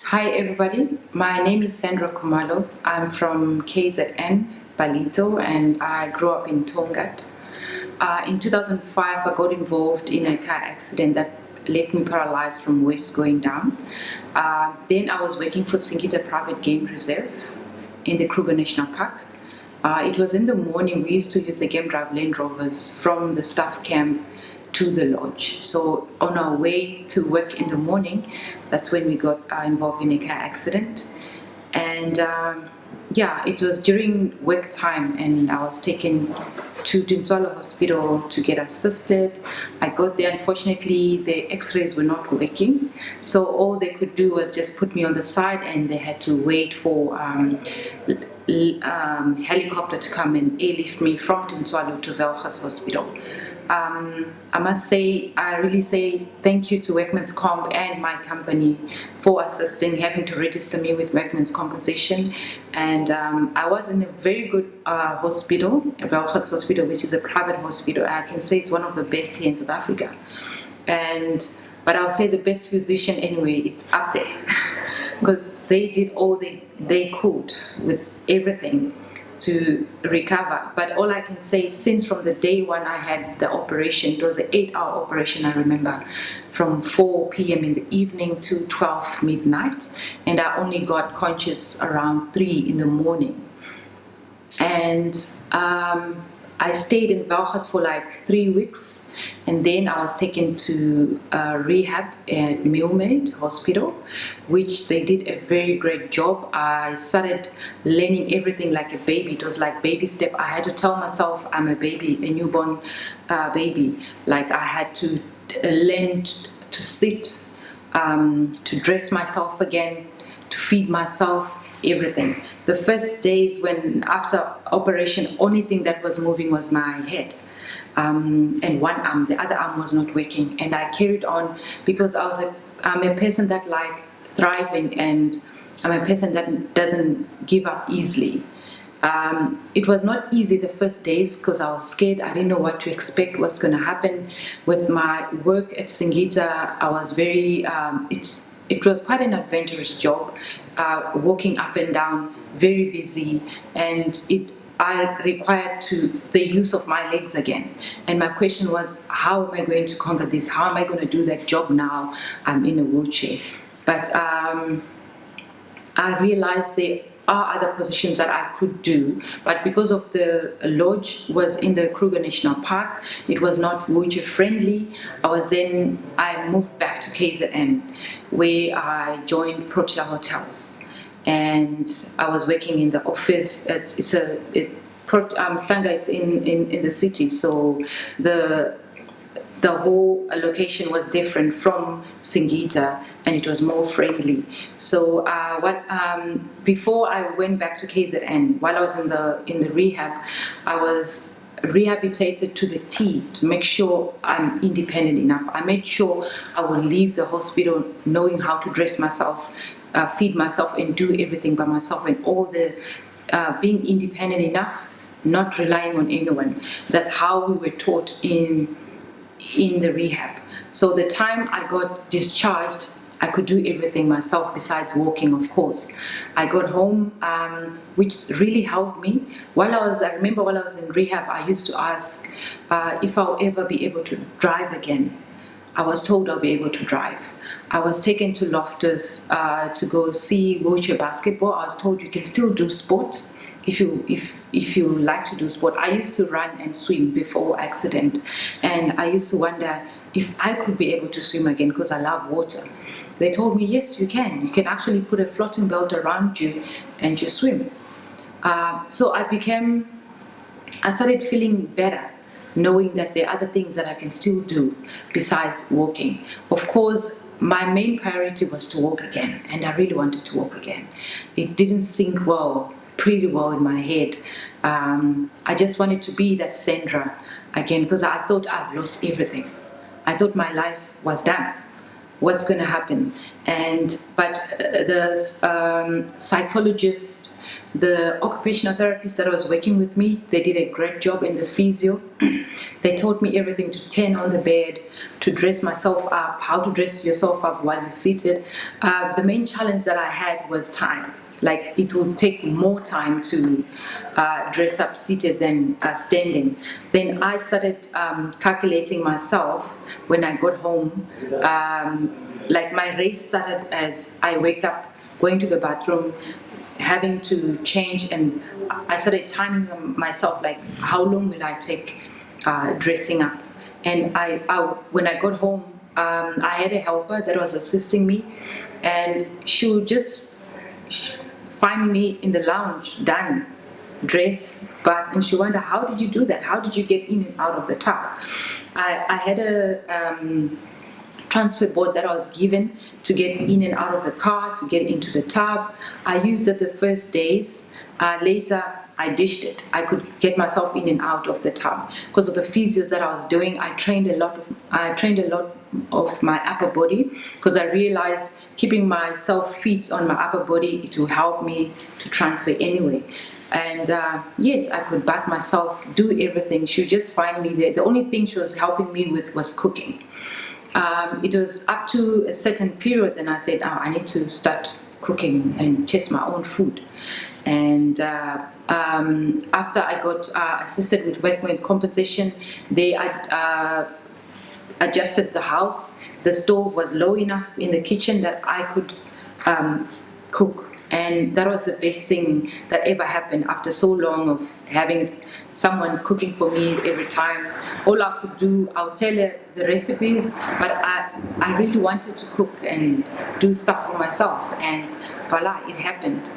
Hi everybody, my name is Sandra Khumalo. I'm from KZN, Palito, and I grew up in Tongat. In 2005, I got involved in a car accident that left me paralyzed from waist going down. Then I was working for Singita Private Game Reserve in the Kruger National Park. It was in the morning. We used to use the Game Drive Land Rovers from the staff camp to the lodge. So on our way to work in the morning, that's when we got involved in a car accident. And yeah, it was during work time, and I was taken to Dinswala Hospital to get assisted. I got there. Unfortunately, the x-rays were not working, so all they could do was just put me on the side, and they had to wait for helicopter to come and airlift me from Dinswala to Velgas Hospital. I must say, I really say thank you to Workmen's Comp and my company for assisting, having to register me with Workmen's Compensation. And I was in a very good hospital, Velgas Hospital, which is a private hospital. I can say it's one of the best here in South Africa. But I'll say the best physician anyway, it's up there. Because they did all they could with everything to recover. But all I can say, since from the day when I had the operation, it was an 8-hour operation, I remember, from 4 p.m. in the evening to 12 midnight, and I only got conscious around 3 in the morning. And I stayed in Velgas for like 3 weeks, and then I was taken to rehab at Milmed Hospital, which they did a very great job. I started learning everything like a baby. It was like baby step. I had to tell myself I'm a baby, a newborn baby. Like I had to learn to sit, to dress myself again, to feed myself, everything. The first days when after operation, only thing that was moving was my head. And one arm, the other arm was not working, and I carried on because I'm a person that like thriving, and I'm a person that doesn't give up easily. It was not easy the first days because I was scared. I didn't know what to expect, what's going to happen with my work at Singita. I was very it was quite an adventurous job, walking up and down, very busy, and I required the use of my legs again. And my question was, how am I going to conquer this? How am I going to do that job now? I'm in a wheelchair. But I realized there are other positions that I could do, but because of the lodge was in the Kruger National Park, it was not wheelchair friendly. I moved back to KZN, where I joined Protea Hotels, and I was working in the office. It's in the city, so the whole location was different from Singita, and it was more friendly. So before I went back to KZN, while I was in the rehab, I was rehabilitated to the T to make sure I'm independent enough. I made sure I would leave the hospital knowing how to dress myself, feed myself, and do everything by myself, and all the being independent enough, not relying on anyone. That's how we were taught in the rehab. So the time I got discharged, I could do everything myself besides walking, of course. I got home, which really helped me. I remember while I was in rehab, I used to ask if I'll ever be able to drive again. I was told I'll be able to drive. I was taken to Loftus to go see wheelchair basketball. I was told you can still do sport if you like to do sport. I used to run and swim before accident, and I used to wonder if I could be able to swim again because I love water. They told me, yes, you can. You can actually put a floating belt around you and you swim. So I started feeling better, knowing that there are other things that I can still do besides walking. Of course, my main priority was to walk again, and I really wanted to walk again. It didn't sink pretty well in my head. I just wanted to be that Sandra again because I thought I've lost everything. I thought my life was done. What's going to happen? But the psychologist The occupational therapist that was working with me, they did a great job in the physio. They taught me everything, to turn on the bed, to dress myself up, how to dress yourself up while you're seated. The main challenge that I had was time. Like, it would take more time to dress up seated than standing. Then I started calculating myself when I got home. Like, my race started as I wake up, going to the bathroom, having to change, and I started timing myself, like, how long will I take dressing up. And when I got home, I had a helper that was assisting me, and she would just find me in the lounge, done, dress, bath, and she wondered, how did you do that? How did you get in and out of the tub? I had a transfer board that I was given to get in and out of the car, to get into the tub. I used it the first days. Later, I dished it. I could get myself in and out of the tub because of the physios that I was doing. I trained a lot of my upper body, because I realized keeping myself fit on my upper body, it will help me to transfer anyway. And yes, I could bath myself, do everything. She would just find me there. The only thing she was helping me with was cooking. It was up to a certain period, then I said, oh, I need to start cooking and test my own food. And after I got assisted with workmen's compensation, they adjusted the house. The stove was low enough in the kitchen that I could cook. And that was the best thing that ever happened after so long of having someone cooking for me every time. All I could do, I'll tell her the recipes, but I really wanted to cook and do stuff for myself. And voila, it happened.